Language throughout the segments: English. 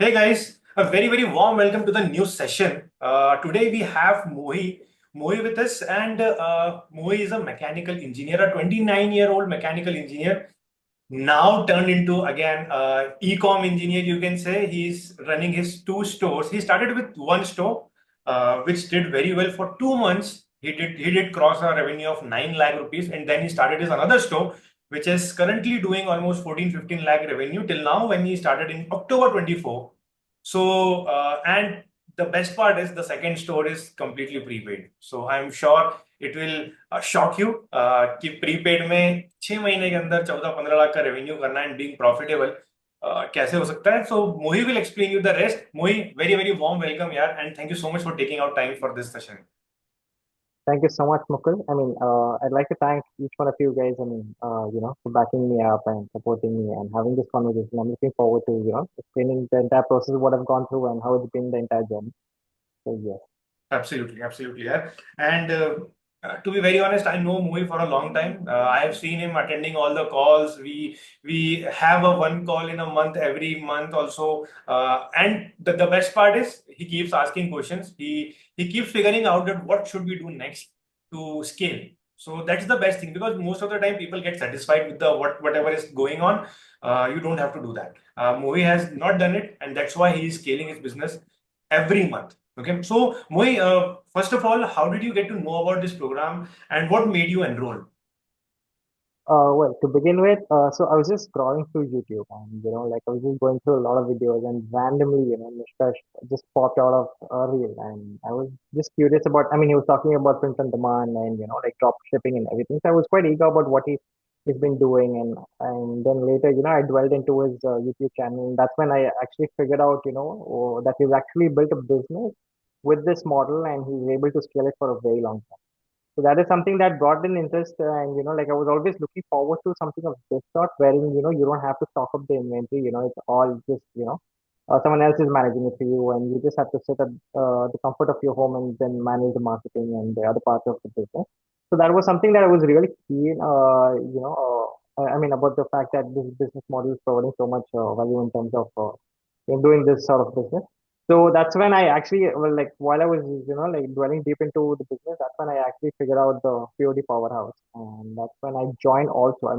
Hey guys, a very warm welcome to the new session. Today we have Mohi with us, and Mohi is a mechanical engineer, a 29-year-old mechanical engineer, now turned into again e-com engineer. You can say he's running his two stores. He started with one store, which did very well for 2 months. He did cross a revenue of 9 lakh rupees, and then he started his another store, which is currently doing almost 14-15 lakh revenue till now when he started in October 24. So, and the best part is the second store is completely prepaid. So I'm sure it will shock you कि prepaid में 6 महीने के अंदर 14-15 लाख का revenue करना and being profitable कैसे हो सकता है. सो मोही will explain you the rest. मोही, वेरी वार्म वेलकम यार, and thank you so much for taking out time for this session. Thank you so much, Mukul. I'd like to thank each one of you guys, for backing me up and supporting me and having this conversation. I'm looking forward to, explaining the entire process, what I've gone through and how it's been the entire journey. So, yes. Absolutely, yeah. And to be very honest, I know Mohi for a long time. I have seen him attending all the calls. We have a one call in a month every month also. And the best part is he keeps asking questions. He keeps figuring out that what should we do next to scale. So that's the best thing, because most of the time people get satisfied with the whatever is going on. You don't have to do that. Mohi has not done it, and that's why he is scaling his business every month. Okay, so Mohi, first of all, how did you get to know about this program and what made you enroll? Well, to begin with, so I was just scrolling through YouTube and, I was just going through a lot of videos and randomly, Nishkash just popped out of a reel and I was just curious about, he was talking about print on demand and, like drop shipping and everything. So I was quite eager about what he's been doing. And then later, I dwelled into his YouTube channel. And that's when I actually figured out, that he's actually built a business with this model and he's able to scale it for a very long time. So that is something that brought an interest, and like I was always looking forward to something of this sort, wherein you don't have to stock up the inventory. It's all just someone else is managing it for you, and you just have to sit at the comfort of your home and then manage the marketing and the other parts of the business. So that was something that I was really keen, about the fact that this business model is providing so much value in terms of in doing this sort of business. So that's when I actually, well, like while I was, dwelling deep into the business, that's when I actually figured out the POD Powerhouse, and that's when I joined also. I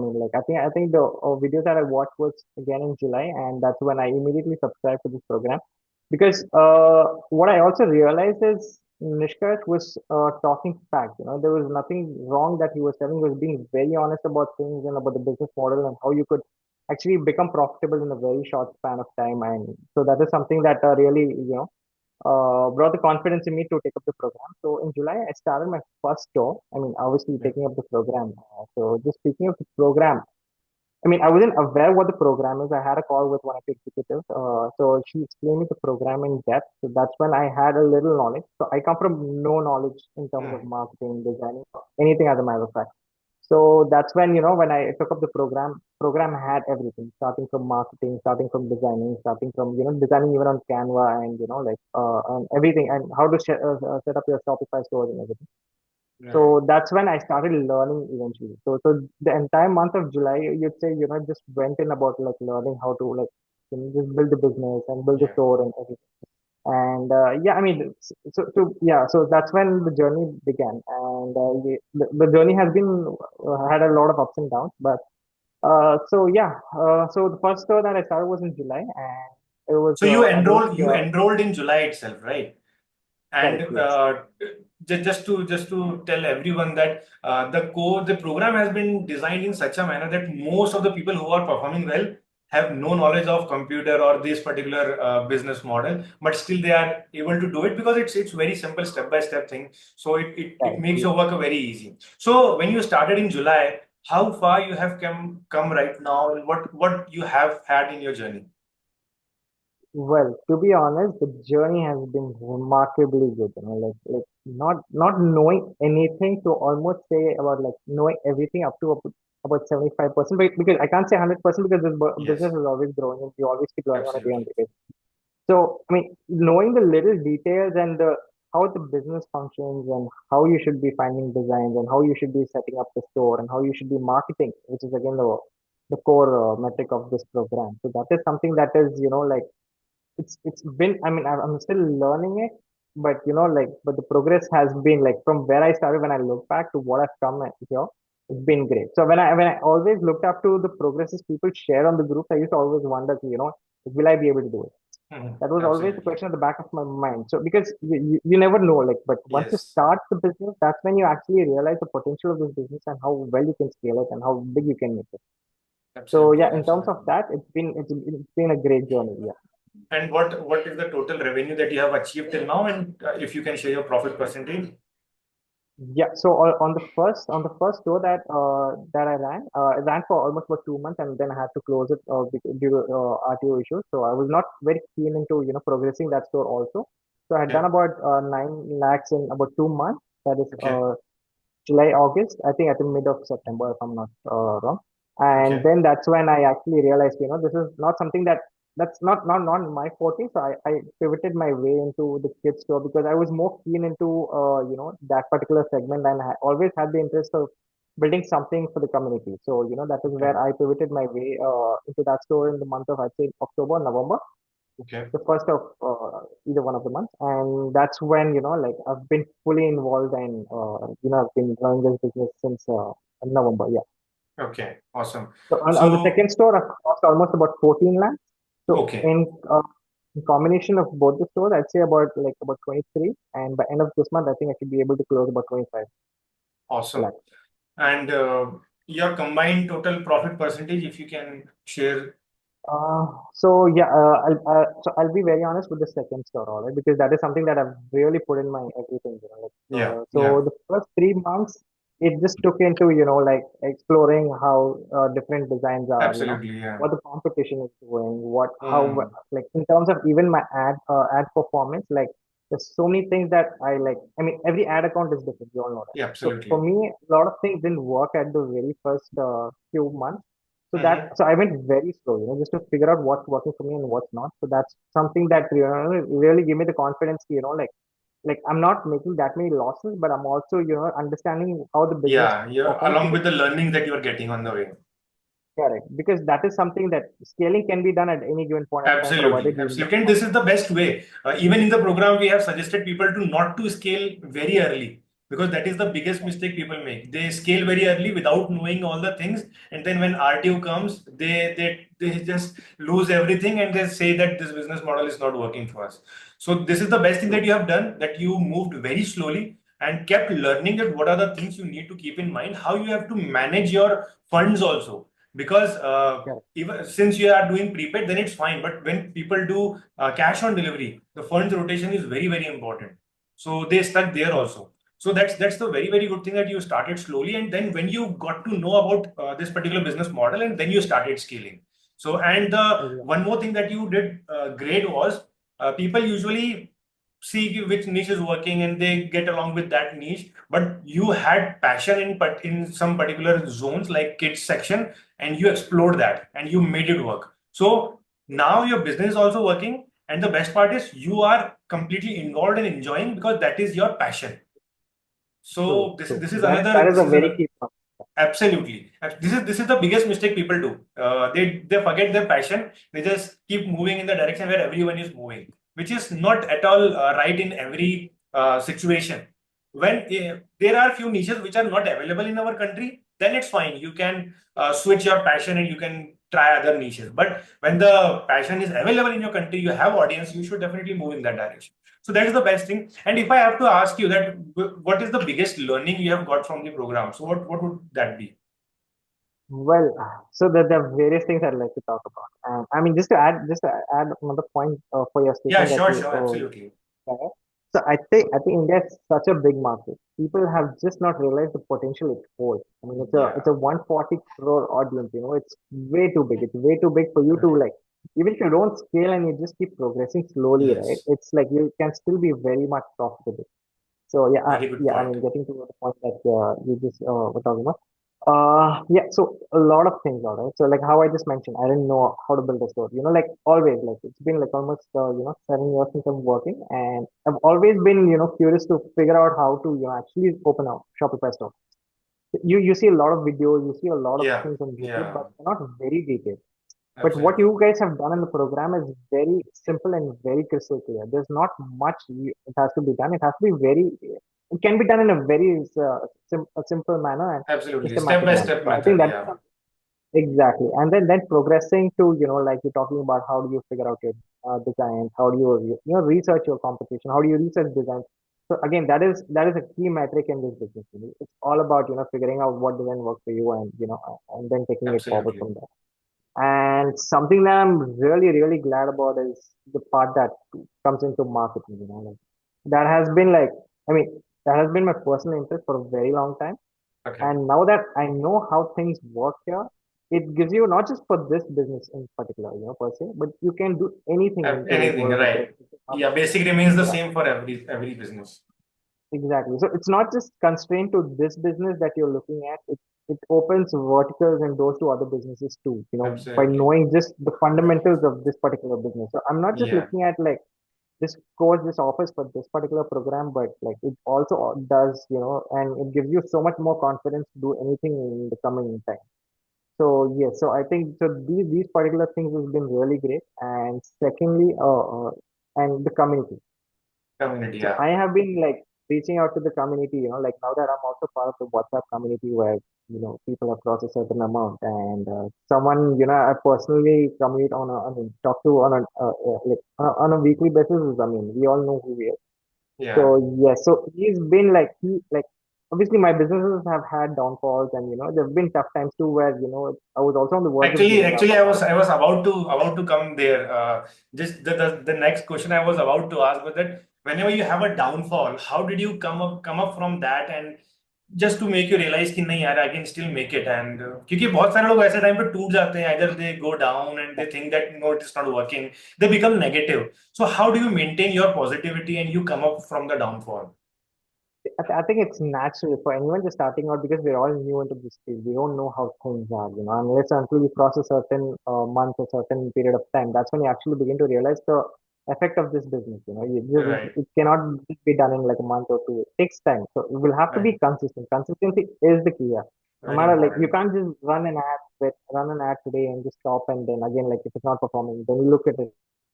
think the videos that I watched was again in July, and that's when I immediately subscribed to this program because what I also realized is Nishkash was talking fact. There was nothing wrong that he was telling. He was being very honest about things and about the business model and how you could actually become profitable in a very short span of time. And so that is something that really, brought the confidence in me to take up the program. So in July, I started my first store. Obviously Yeah. taking up the program. So just speaking of the program, I wasn't aware what the program is. I had a call with one of the executives. So she explained me the program in depth. So that's when I had a little knowledge. So I come from no knowledge in terms of Hmm. marketing, designing, anything as a matter of fact. So that's when, when I took up the program had everything, starting from marketing, starting from designing, starting from, designing even on Canva and, and everything and how to set up your Shopify stores and everything. Right. So that's when I started learning eventually. So the entire month of July, you'd say, just went in about like learning how to like, just build the business and build the Yeah. store and everything. And yeah, so that's when the journey began. And the journey has been had a lot of ups and downs. But so the first store that I started was in July, and it was So you a very enrolled in July itself, right? And correct, yes. just to tell everyone that the program has been designed in such a manner that most of the people who are performing well have no knowledge of computer or this particular business model, but still they are able to do it because it's very simple step by step thing. So it Correct, makes yes. your work very easy. So when you started in July, how far you have come right now, and what you have had in your journey? Well, to be honest, the journey has been remarkably good. Like not knowing anything to almost say about like knowing everything up to about 75%. But because I can't say 100% because this business Yes, is always growing and you always keep learning on a day-on-day absolutely. basis. So, knowing the little details and the how the business functions and how you should be finding designs and how you should be setting up the store and how you should be marketing, which is again the core metric of this program. So that is something that is, it's been, I mean, I'm still learning it, but like, but the progress has been like from where I started. When I look back to what I've come at here, it's been great. So when I always looked up to the progresses people share on the groups, I used to always wonder, will I be able to do it? Mhm. That was always the Absolutely. question at the back of my mind. So because you never know, like, but once you Yes. start the business, that's when you actually realize the potential of this business and how well you can scale it and how big you can make it. So Absolutely. yeah, in terms of Absolutely. that, it's been a great journey. Yeah. And what is the total revenue that you have achieved till now? And if you can share your profit percentage? Yeah, so on the first store that I ran for almost about 2 months, and then I had to close it due to RTO issues. So I was not very keen into progressing that store also. So I had done Okay. about 9 lakhs in about 2 months. That is Okay. July, August, I think at the mid of September, if I'm not wrong. And Okay. then that's when I actually realized, this is not something that's not my forte. So I pivoted my way into the kids store because I was more keen into, that particular segment, and I always had the interest of building something for the community. So, that is Okay. where I pivoted my way into that store in the month of, I think, October, November, Okay. the first of either one of the months. And that's when, like, I've been fully involved, and I've been running this business since November. Yeah. Okay. Awesome. So on the So, second store, I've cost almost about 14 lakhs. So okay. in combination of both the stores, I'd say about 23. And by end of this month, I think I should be able to close about 25 Awesome. lakhs. And your combined total profit percentage, if you can share. So I'll be very honest with the second store, all right, because that is something that I've really put in my everything, like, Yeah. Yeah. so the first 3 months, it just took into, like, exploring how different designs are, Absolutely. Yeah. what the competition is doing, Mm. like, in terms of even my ad performance, like, there's so many things that I like. I mean, every ad account is different, you all know that. Yeah. So for Absolutely. me, a lot of things didn't work at the very first few months. Hmm. So I went very slow, just to figure out what's working for me and what's not. So that's something that really gave me the confidence, like I'm not making that many losses, but I'm also, understanding how the business Yeah. Yeah. performs Along because with the learning that you are getting on the way. correct, because that is something that scaling can be done at any given point of time, Absolutely, provided you absolutely. learn And how this to is the best way. Even in the program, we have suggested people to not to scale very early because that is the biggest mistake people make. They scale very early without knowing all the things, and then when RTO comes, they just lose everything and they say that this business model is not working for us. So this is the best thing that do. you have done, that you moved very slowly and kept learning that what are the things you need to keep in mind, how you have to manage your funds also. Because Correct. even since you are doing prepaid, then it's fine. But when people do cash on delivery, the funds rotation is very, very important. So they stuck there Correct. also. So that's the very, very good thing that you started slowly, and then when you got to know about this particular business model, and then you started scaling. So and the Exactly. one more thing that you did great was people usually see which niche is working and they get along with that niche, but you had passion in some particular zones like kids section, and you explored that and you made it work. So now your business is also working, and the best part is you are completely involved and enjoying because that is your passion. True. So this is True. this is That another is this a is very another key point. Absolutely. This is the biggest mistake people do. They forget their passion. They just keep moving in the direction where everyone is moving, which is not at all right in every situation. When there are few niches which are not available in our country, then it's fine. You can switch your passion and you can try other niches. But when the passion is available in your country, you have audience, you should definitely move in that direction. So that is the best thing. And if I have to ask you that, what is the biggest learning you have got from the program? So what would that be? Well, so there are various things I'd like to talk about. I mean, just to add another point for your Yeah, statement that sure, you sure, absolutely. correct. So I think India is such a big market. People have just not realized the potential it holds. I mean, it's a Yeah, 140 crore audience. It's way too big. It's way too big for you to, correct. like, even if you don't scale and you just keep progressing slowly, right? Yes, It's like you can still be very much profitable. So yeah, very good yeah. I point. mean, getting to the point that you just were talking about. Yeah. So a lot of things, all right. So like how I just mentioned, I didn't know how to build a store. Like always, like it's been like almost 7 years since I'm working, and I've always been curious to figure out how to actually open a Shopify store. You see a lot of videos, you see a lot of Yeah, things on YouTube, yeah, but they're not very detailed. But what Absolutely. you guys have done in the program is very simple and very crystal clear. There's not much it has to be done. It has to be very, it can be done in a very a simple manner and Absolutely. Step systematic by manner. step So I think method. that Yeah. exactly. And then progressing to, like you're talking about how do you figure out your designs, how do research your competition, how do you research designs. So again, that is a key metric in this business. It's all about, figuring out what design works for you and, and then taking it forward Absolutely. from there. And something that I'm really, really glad about is the part that comes into marketing, like that has been like, I mean, that has been my personal interest for a very long time. Okay. And now that I know how things work here, it gives you not just for this business in particular, per se, but you can do anything into Anything, whatever right? business. Yeah, basic remains the Yeah, same for every business. exactly. So it's not just constrained to this business that you're looking at. It opens verticals and doors to other businesses too, by Absolutely. knowing just the fundamentals of this particular business. So I'm not just Yeah. looking at like this course, this offers for this particular program, but like it also does, and it gives you so much more confidence to do anything in the coming time. So yes, so I think so these particular things has been really great. And secondly, and the community. Community. So Yeah. I have been like reaching out to the community, like now that I'm also part of the WhatsApp community where, people across a certain amount and someone, I personally commute I mean, talk to on a weekly basis is, I mean, we all know who we are. Yeah. So yes, so he's been like, obviously my businesses have had downfalls and, there've been tough times too where, I was also on the verge of Actually, giving up actually, a lot of. I was about to come there. Just the next question I was about to ask was that whenever you have a downfall, how did you come up from that and just to make you realize कि नहीं यार I can still make it and क्योंकि बहुत सारे लोग ऐसे time पे टूट जाते हैं either they go down and they think that no it is not working, they become negative. So how do you maintain your positivity and you come up from the downfall? I think it's natural for anyone just starting out because we're all new into this field. We don't know how things are, unless until you cross a certain month, a certain period of time. That's when you actually begin to realize the effect of this business. Right. It cannot be done in like a month or two. It takes time. So you will have to Right. be consistent. Consistency is the key here. No Very matter like you important. can't just run an ad today and just stop and then again like if it's not performing, then you look at it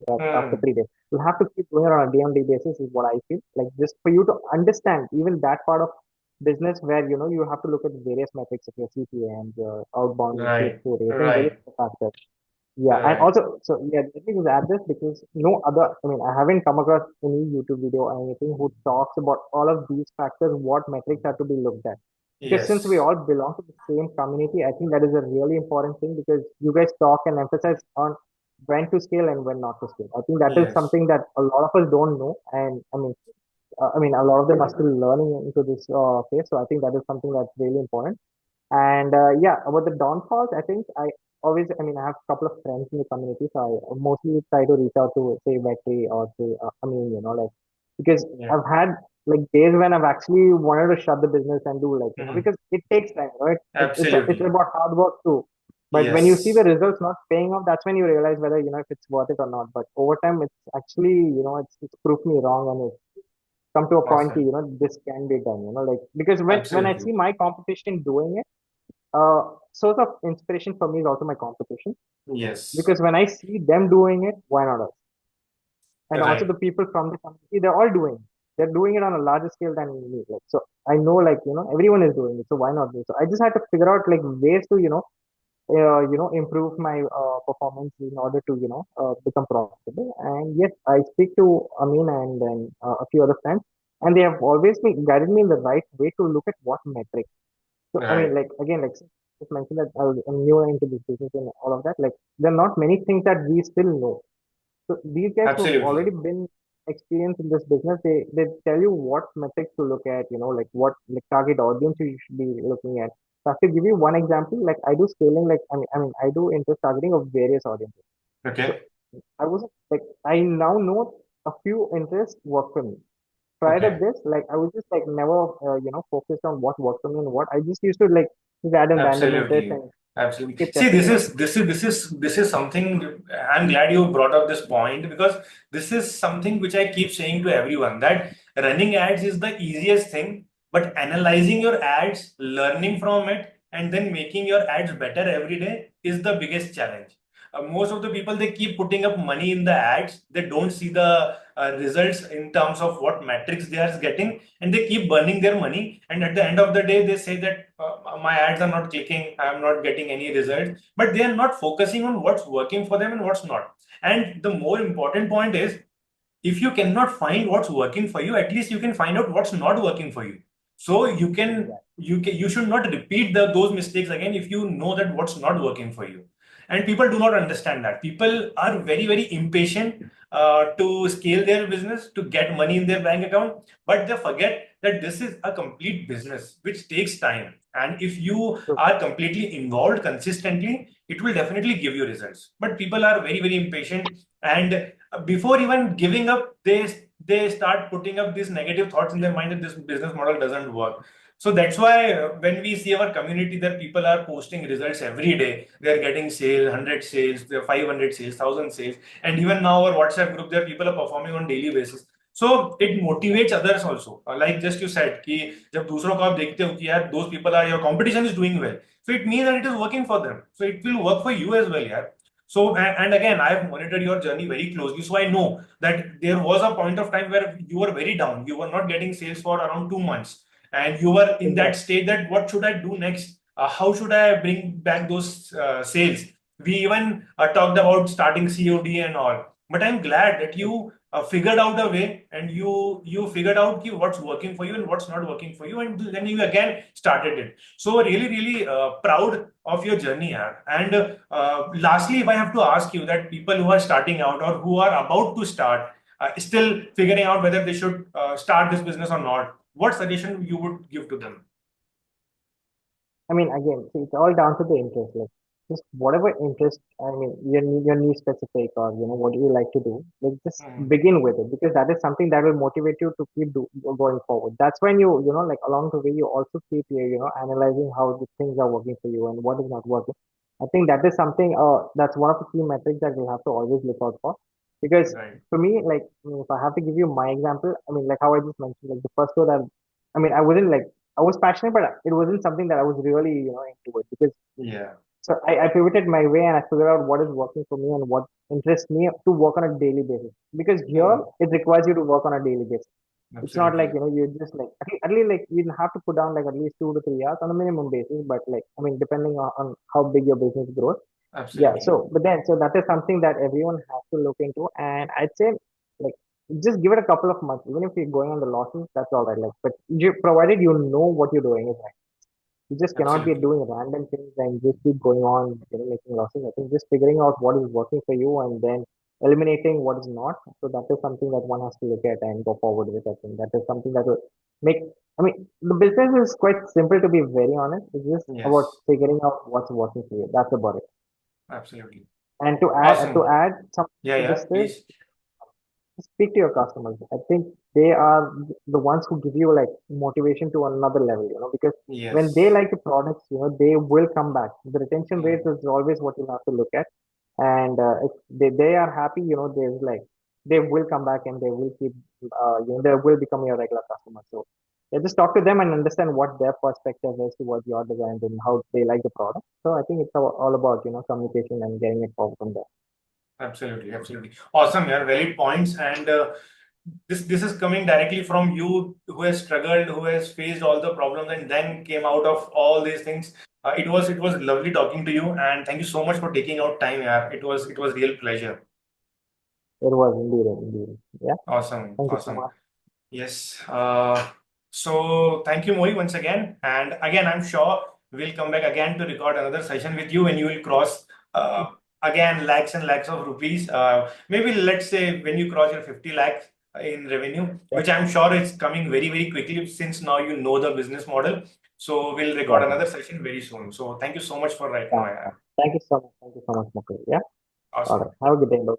after Hmm. 3 days. You have to keep doing it on a day-on-day basis is what I feel. Like just for you to understand even that part of business where you have to look at various metrics of your CPA and your outbound and Right. click-through rate and various Right. factors. Yeah, and Right. also, so yeah, let me just add this because no other, I mean, I haven't come across any YouTube video or anything who talks about all of these factors, what metrics are to be looked at. Because since we Yes. all belong to the same community, I think that is a really important thing because you guys talk and emphasize on when to scale and when not to scale. I think that is Yes. something that a lot of us don't know, and I mean, a lot of them are still learning into this phase. So I think that is something that's really important. And yeah, about the downfalls, I think I mean, I have a couple of friends in the community, so I mostly try to reach out to say Vetri or say, I mean, like, because Yeah. I've had like days when I've actually wanted to shut the business and do like, Mhm. because it takes time, right? It's Absolutely. about hard work too. But when you see the Yes. results not paying off, that's when you realize whether, if it's worth it or not. But over time, it's actually, it's proved me wrong and it's come to a point, Awesome. this can be done, like, because when I Absolutely. see my competition doing it, source of inspiration for me is also my competition Yes. because when I see them doing it, why not us? And also Right. the people from the community, they're all doing it. They're doing it on a larger scale than me. Like, so I know, like, everyone is doing it. So why not me? So I just had to figure out like ways to, improve my performance in order to, become profitable. And yes, I speak to Amin and then a few other friends, and they have always been guided me in the right way to look at what metrics. So I mean, Right. like again, like just mentioned that I'm new into this business and all of that. Like there are not many things that we still know. So these guys who've Absolutely. already been experienced in this business, they tell you what metrics to look at. Like what like target audience you should be looking at. So I have to give you one example. Like I do scaling. Like I mean, I do interest targeting of various audiences. So Okay. I was like, I now know a few interests work for me. Prior to Okay. this, like I was just like never, focused on what worked for me and what I just used to like just add in random interest Absolutely. and Absolutely. keep See, testing it out. this is something I'm glad you brought up this point because this is something which I keep saying to everyone that running ads is the easiest thing, but analyzing your ads, learning from it, and then making your ads better every day is the biggest challenge. most of the people, they keep putting up money in the ads. They don't see the results in terms of what metrics they are getting, and they keep burning their money. And at the end of the day, they say that my ads are not clicking, I am not getting any results. But they are not focusing on what's working for them and what's not. And the more important point is, if you cannot find what's working for you, at least you can find out what's not working for you. So you should not repeat those mistakes again if you know that what's not working for you. And people do not understand that. People are very, very impatient to scale their business, to get money in their bank account, but they forget that this is a complete business which takes time. And if you True. are completely involved consistently, it will definitely give you results. But people are very, very impatient, and before even giving up, they start putting up these negative thoughts in their mind that this business model doesn't work. So that's why when we see our community, that people are posting results every day, they're getting sales, 100 sales, they're 500 sales, 1,000 sales, and even now our WhatsApp group, there people are performing on daily basis. So it motivates others also. Like just you said कि जब दूसरों को आप देखते हो कि यार those people are, your competition is doing well, so it means that it is working for them, so it will work for you as well, यार. So, and again, I have monitored your journey very closely. So I know that there was a point of time where you were very down. You were not getting sales for around 2 months. And you were in that Exactly. state that what should I do next? How should I bring back those sales? We even talked about starting COD and all. But I'm glad that you figured out a way, and you figured out what's working for you and what's not working for you. And then you again started it. So really, really proud of your journey, yaar. And lastly, if I have to ask you, that people who are starting out or who are about to start, still figuring out whether they should start this business or not, what suggestion you would give to them? I mean, again, see, it's all down to the interest. Like, just whatever interest, I mean, your new specific, or what do you like to do. Like, just Mhm. begin with it, because that is something that will motivate you to keep going forward. That's when like along the way, you also keep analyzing how the things are working for you and what is not working. I think that is something. That's one of the key metrics that you have to always look out for. Because Right. for me, like, if I have to give you my example, I mean, like how I just mentioned, like the first store that, I mean, I wasn't like I was passionate, but it wasn't something that I was really, into it, because Yeah. so I pivoted my way and I figured out what is working for me and what interests me to work on a daily basis. Because here Hmm. it requires you to work on a daily basis. It's not like, Absolutely. you just like, at least like you have to put down like at least 2 to 3 hours on a minimum basis. But like, I mean, depending on how big your business grows. Yeah. Absolutely. So, but then, so that is something that everyone has to look into. And I'd say, like, just give it a couple of months. Even if you're going on the losses, that's all right. Like, but provided you know what you're doing is right. You just cannot be Absolutely. doing random things and just keep going on, making losses. I think just figuring out what is working for you and then eliminating what is not. So that is something that one has to look at and go forward with. I think that is something that will make. I mean, the business is quite simple, to be very honest. It's just about Yes. figuring out what's working for you. That's about it. Absolutely. And to Awesome. add something Yeah. to Yeah. this is, Please. speak to your customers. I think they are the ones who give you like motivation to another level, because when they Yes. like the products, they will come back. The retention rate Hmm. is always what you have to look at. And if they are happy, there's like, they will come back and they will keep, they will become your regular customer. So yeah, just talk to them and understand what their perspective is towards your design and how they like the product. So I think it's all about, communication and getting it forward from there. Absolutely. Absolutely. Awesome. Yeah. Valid points. And this is coming directly from you, who has struggled, who has faced all the problems, and then came out of all these things. It was lovely talking to you, and thank you so much for taking out time. Yeah. It was real pleasure. It was indeed. Yeah. Awesome. Thank you so Awesome. much. Yes. So thank you, Mohi, once again. And again, I'm sure we'll come back again to record another session with you when you will cross again lakhs and lakhs of rupees. Maybe let's say when you cross your 50 lakhs in revenue, Yeah. which I'm sure is coming very, very quickly since now you know the business model. So we'll record Exactly. another session very soon. So thank you so much for right now. Fine, Yeah. fine. Thank you so much. Thank you so much, Mukul. Yeah. All right. Awesome. Have a good day. Bye.